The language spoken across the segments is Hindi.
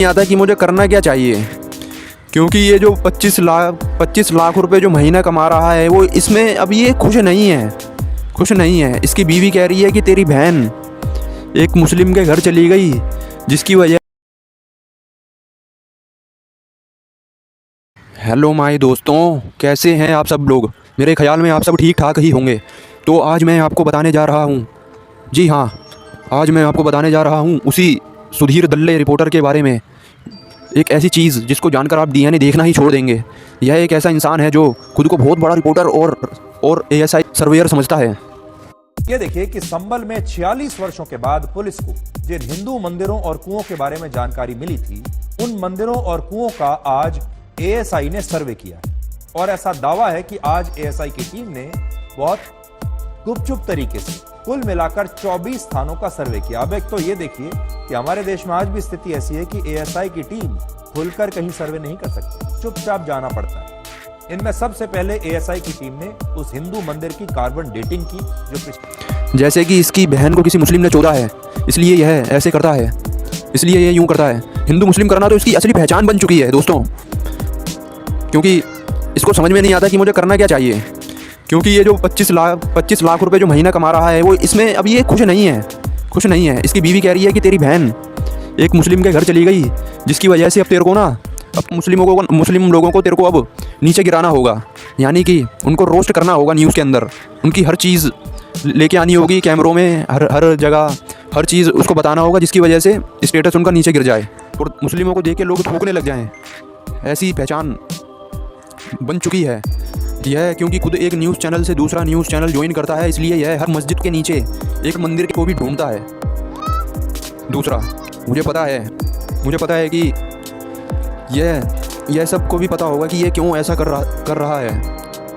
नहीं आता कि मुझे करना क्या चाहिए, क्योंकि ये जो 25 लाख रुपए जो महीना कमा रहा है वो इसमें अब ये खुश नहीं है। इसकी बीवी कह रही है कि तेरी बहन एक मुस्लिम के घर चली गई, जिसकी वजह। हेलो माय दोस्तों, कैसे हैं आप सब लोग। मेरे ख्याल में आप सब ठीक ठाक ही होंगे। तो आज मैं आपको बताने जा रहा हूँ, जी हाँ, आज मैं आपको बताने जा रहा हूँ उसी सुधीर दल्ले रिपोर्टर के बारे में। एक ऐसी चीज़ जिसको जानकर आप डीएनए देखना ही छोड़ देंगे। यह एक ऐसा इंसान है जो खुद को बहुत बड़ा रिपोर्टर और एएसआई सर्वेयर समझता है। ये देखिए कि संभल में 46 वर्षों के बाद पुलिस को जिन हिंदू मंदिरों और कुओं के बारे में जानकारी मिली थी, उन मंदिरों और कुओं का आज एएसआई ने सर्वे किया और ऐसा दावा है कि आज एएसआई की टीम ने बहुत गुपचुप तरीके से कुल मिलाकर 24 थानों का सर्वे किया। अब एक तो ये देखिए कि हमारे देश में आज भी स्थिति ऐसी है कि एएसआई की टीम खुलकर कहीं सर्वे नहीं कर सकती, चुपचाप जाना पड़ता है। इनमें सबसे पहले एएसआई की टीम ने उस हिंदू मंदिर की कार्बन डेटिंग की, जो जैसे कि इसकी बहन को किसी मुस्लिम ने चोरा है, इसलिए यह ऐसे करता है, इसलिए यह यूं करता है। हिंदू मुस्लिम करना तो इसकी असली पहचान बन चुकी है दोस्तों, क्योंकि इसको समझ में नहीं आता कि मुझे करना क्या चाहिए, क्योंकि ये जो 25 लाख रुपए जो महीना कमा रहा है वो इसमें अब ये खुश नहीं है। इसकी बीवी कह रही है कि तेरी बहन एक मुस्लिम के घर चली गई, जिसकी वजह से अब तेरे को ना, अब मुस्लिम लोगों को तेरे को अब नीचे गिराना होगा, यानी कि उनको रोस्ट करना होगा न्यूज़ के अंदर। उनकी हर चीज़ लेके आनी होगी कैमरों में, हर जगह हर चीज़ उसको बताना होगा, जिसकी वजह से स्टेटस उनका नीचे गिर जाए और मुस्लिमों को देख के लोग थूकने लग जाएं। ऐसी पहचान बन चुकी है यह, क्योंकि खुद एक न्यूज़ चैनल से दूसरा न्यूज़ चैनल ज्वाइन करता है, इसलिए यह हर मस्जिद के नीचे एक मंदिर को भी ढूंढता है। दूसरा, मुझे पता है कि यह सबको भी पता होगा कि यह क्यों ऐसा कर रहा है,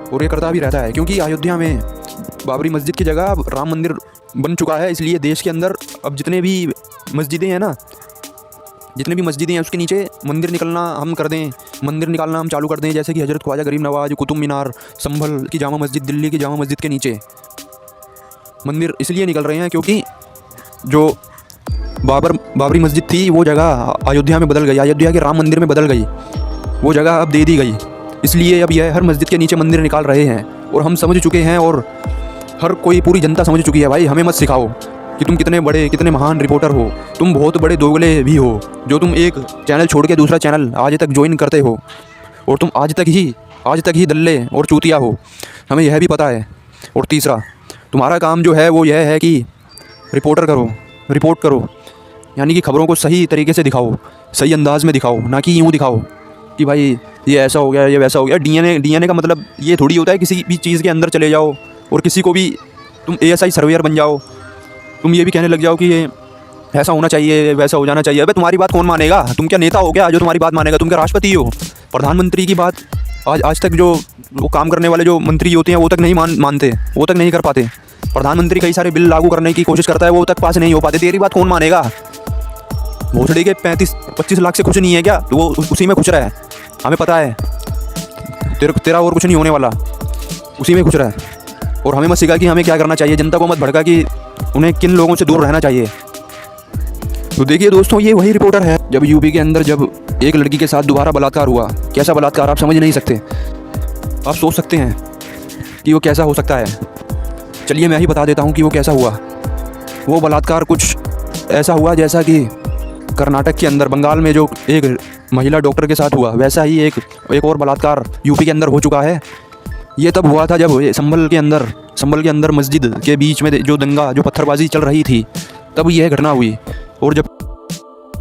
और ये करता भी रहता है, क्योंकि अयोध्या में बाबरी मस्जिद की जगह अब राम मंदिर बन चुका है। इसलिए देश के अंदर अब जितने भी मस्जिदें हैं उसके नीचे मंदिर निकालना हम चालू कर दें, जैसे कि हज़रत ख्वाजा गरीब नवाज, कुतुब मीनार, संभल की जामा मस्जिद, दिल्ली की जामा मस्जिद के नीचे मंदिर इसलिए निकल रहे हैं क्योंकि जो बाबरी मस्जिद थी वो जगह अयोध्या में बदल गई, अयोध्या के राम मंदिर में बदल गई, वो जगह अब दे दी गई। इसलिए अब यह हर मस्जिद के नीचे मंदिर निकाल रहे हैं, और हम समझ चुके हैं और हर कोई पूरी जनता समझ चुकी है। भाई, हमें मत सिखाओ कि तुम कितने महान रिपोर्टर हो, तुम बहुत बड़े दोगले भी हो, जो तुम एक चैनल छोड़ के दूसरा चैनल आज तक ज्वाइन करते हो, और तुम आज तक ही दल्ले और चूतिया हो, हमें यह भी पता है। और तीसरा, तुम्हारा काम जो है वो यह है कि रिपोर्ट करो, यानी कि खबरों को सही तरीके से दिखाओ, सही अंदाज में दिखाओ, ना कि यूँ दिखाओ कि भाई ये ऐसा हो गया, ये वैसा हो गया। डीएनए का मतलब ये थोड़ी होता है किसी भी चीज़ के अंदर चले जाओ और किसी को भी तुम एएसआई सर्वेयर बन जाओ, तुम ये भी कहने लग जाओ कि ये ऐसा होना चाहिए, वैसा हो जाना चाहिए। अबे तुम्हारी बात कौन मानेगा? तुम क्या नेता हो क्या जो तुम्हारी बात मानेगा? तुम क्या राष्ट्रपति हो? प्रधानमंत्री की बात आज तक जो वो काम करने वाले जो मंत्री होते हैं वो तक नहीं मानते, वो तक नहीं कर पाते। प्रधानमंत्री कई सारे बिल लागू करने की कोशिश करता है, वो तक पास नहीं हो पाते। तेरी बात कौन मानेगा? भोसड़ी के 25 लाख से खुश नहीं है क्या? तो वो उसी में खुश रहा है, हमें पता है। तेरा और कुछ नहीं होने वाला, उसी में खुश रहा है। और हमें मत सिखा कि हमें क्या करना चाहिए, जनता को मत भड़का कि उन्हें किन लोगों से दूर रहना चाहिए। तो देखिए दोस्तों, ये वही रिपोर्टर है जब यूपी के अंदर जब एक लड़की के साथ दोबारा बलात्कार हुआ। कैसा बलात्कार, आप समझ नहीं सकते। आप सोच सकते हैं कि वो कैसा हो सकता है। चलिए मैं ही बता देता हूँ कि वो कैसा हुआ। वो बलात्कार कुछ ऐसा हुआ जैसा कि कर्नाटक के अंदर, बंगाल में जो एक महिला डॉक्टर के साथ हुआ, वैसा ही एक और बलात्कार यूपी के अंदर हो चुका है। ये तब हुआ था जब संभल के अंदर मस्जिद के बीच में जो दंगा, जो पत्थरबाजी चल रही थी, तब यह घटना हुई। और जब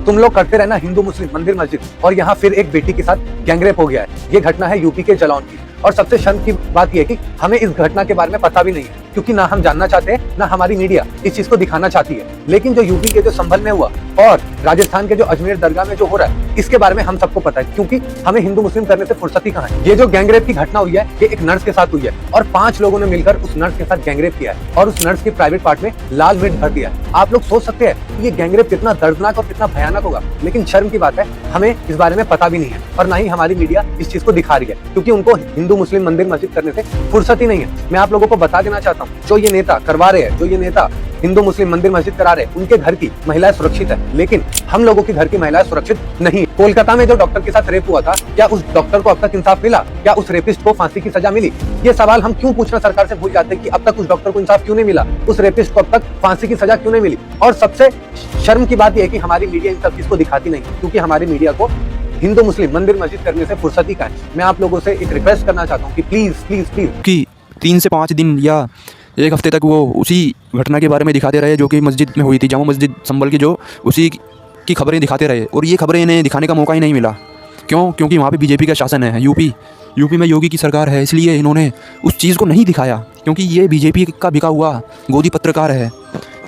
तुम लोग करते रहना हिंदू मुस्लिम मंदिर मस्जिद, और यहाँ फिर एक बेटी के साथ गैंगरेप हो गया है। ये घटना है यूपी के जलौन की, और सबसे शर्म की बात यह है कि हमें इस घटना के बारे में पता भी नहीं है, क्योंकि ना हम जानना चाहते हैं, ना हमारी मीडिया इस चीज को दिखाना चाहती है। लेकिन जो यूपी के जो संभल में हुआ और राजस्थान के जो अजमेर दरगाह में जो हो रहा है, इसके बारे में हम सबको पता है, क्योंकि हमें हिंदू मुस्लिम करने से फुर्सत ही कहाँ है। ये जो गैंगरेप की घटना हुई है, ये एक नर्स के साथ हुई है, और 5 लोगों ने मिलकर उस नर्स के साथ गैंगरेप किया है, और उस नर्स के प्राइवेट पार्ट में लाल मिर्च भर दिया है। आप लोग सोच सकते हैं कि ये गैंगरेप कितना दर्दनाक और कितना भयानक होगा, लेकिन शर्म की बात है, हमें इस बारे में पता भी नहीं है, और ना ही हमारी मीडिया इस चीज को दिखा रही है, क्योंकि उनको हिंदू मुस्लिम मंदिर मस्जिद करने से फुर्सत ही नहीं है। मैं आप लोगों को बता देना चाहता हूँ, जो ये नेता करवा रहे हैं, जो ये नेता हिंदू मुस्लिम मंदिर मस्जिद करा रहे, उनके घर की महिलाएं सुरक्षित है, लेकिन हम लोगों के घर की महिलाएं सुरक्षित नहीं। कोलकाता में जो डॉक्टर के साथ रेप हुआ था, क्या उस डॉक्टर को अब तक इंसाफ मिला? क्या उस रेपिस्ट को फांसी की सजा मिली? ये सवाल हम क्यों पूछना सरकार से भूल जाते हैं कि अब तक उस डॉक्टर को इंसाफ क्यों नहीं मिला, उस रेपिस्ट को अब तक फांसी की सजा क्यों नहीं मिली। और सबसे शर्म की बात यह है कि हमारी मीडिया इन सब चीज को दिखाती नहीं, क्योंकि हमारी मीडिया को हिंदू मुस्लिम मंदिर मस्जिद करने से फुर्सत ही का है। मैं आप लोगों से एक रिक्वेस्ट करना चाहता हूँ कि प्लीज प्लीज प्लीज कि 3 से 5 दिन या एक हफ्ते तक वो उसी घटना के बारे में दिखाते रहे जो कि मस्जिद में हुई थी, जामा मस्जिद संभल की, जो उसी की खबरें दिखाते रहे। और ये खबरें इन्हें दिखाने का मौका ही नहीं मिला। क्यों? क्योंकि वहाँ पे बीजेपी का शासन है, यूपी में योगी की सरकार है, इसलिए इन्होंने उस चीज़ को नहीं दिखाया। क्योंकि ये बीजेपी का बिका हुआ गोदी पत्रकार है,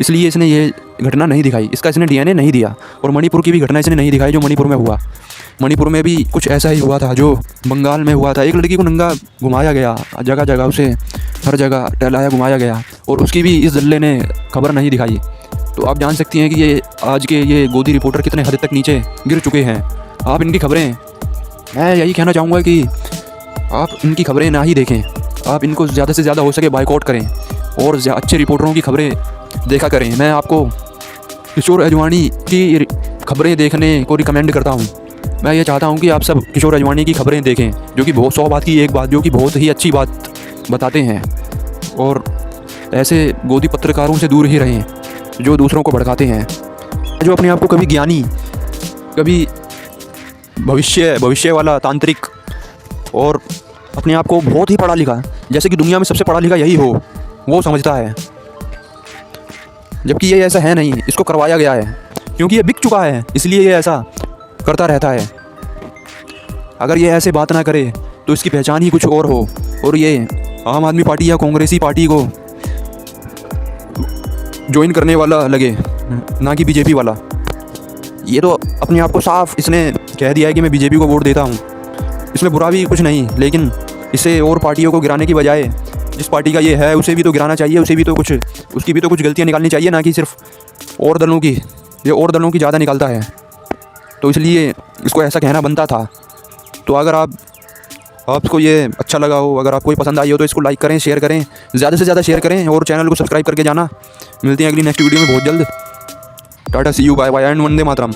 इसलिए इसने ये घटना नहीं दिखाई, इसका इसने DNA नहीं दिया। और मणिपुर की भी घटना इसने नहीं दिखाई जो मणिपुर में हुआ। मणिपुर में भी कुछ ऐसा ही हुआ था जो बंगाल में हुआ था। एक लड़की को नंगा घुमाया गया, जगह जगह उसे हर जगह टहलाया घुमाया गया, और उसकी भी इस दल्ले ने खबर नहीं दिखाई। तो आप जान सकती हैं कि ये आज के ये गोदी रिपोर्टर कितने हद तक नीचे गिर चुके हैं। आप इनकी खबरें, मैं यही कहना चाहूँगा कि आप इनकी खबरें ना ही देखें, आप इनको ज़्यादा से ज़्यादा हो सके बायकॉट करें और अच्छे रिपोर्टरों की खबरें देखा करें। मैं आपको किशोर अजवाणी की खबरें देखने को रिकमेंड करता हूँ। मैं ये चाहता हूँ कि आप सब किशोर अजवाणी की खबरें देखें, जो कि बहुत 100 बात की एक बात, जो कि बहुत ही अच्छी बात बताते हैं। और ऐसे गोदी पत्रकारों से दूर ही रहें जो दूसरों को भड़काते हैं, जो अपने आप को कभी ज्ञानी, कभी भविष्य वाला तांत्रिक और अपने आप को बहुत ही पढ़ा लिखा, जैसे कि दुनिया में सबसे पढ़ा लिखा यही हो, वो समझता है। जबकि ये ऐसा है नहीं, इसको करवाया गया है क्योंकि ये बिक चुका है, इसलिए ये ऐसा करता रहता है। अगर ये ऐसे बात ना करे तो इसकी पहचान ही कुछ और हो, और ये आम आदमी पार्टी या कांग्रेसी पार्टी को ज्वाइन करने वाला लगे, ना कि बीजेपी वाला। ये तो अपने आप को साफ इसने कह दिया है कि मैं बीजेपी को वोट देता हूँ। इसमें बुरा भी कुछ नहीं, लेकिन इसे और पार्टियों को गिराने की बजाय जिस पार्टी का ये है उसे भी तो गिराना चाहिए, उसे भी तो कुछ, उसकी भी तो कुछ गलतियाँ निकालनी चाहिए, ना कि सिर्फ और दलों की। ये और दलों की ज़्यादा निकालता है, तो इसलिए इसको ऐसा कहना बनता था। तो अगर आपको ये अच्छा लगा हो, अगर आपको ये पसंद आई हो, तो इसको लाइक करें, शेयर करें, ज़्यादा से ज़्यादा शेयर करें और चैनल को सब्सक्राइब करके जाना। मिलते हैं अगली नेक्स्ट वीडियो में बहुत जल्द। Tata, see you, bye bye and Vande Mataram.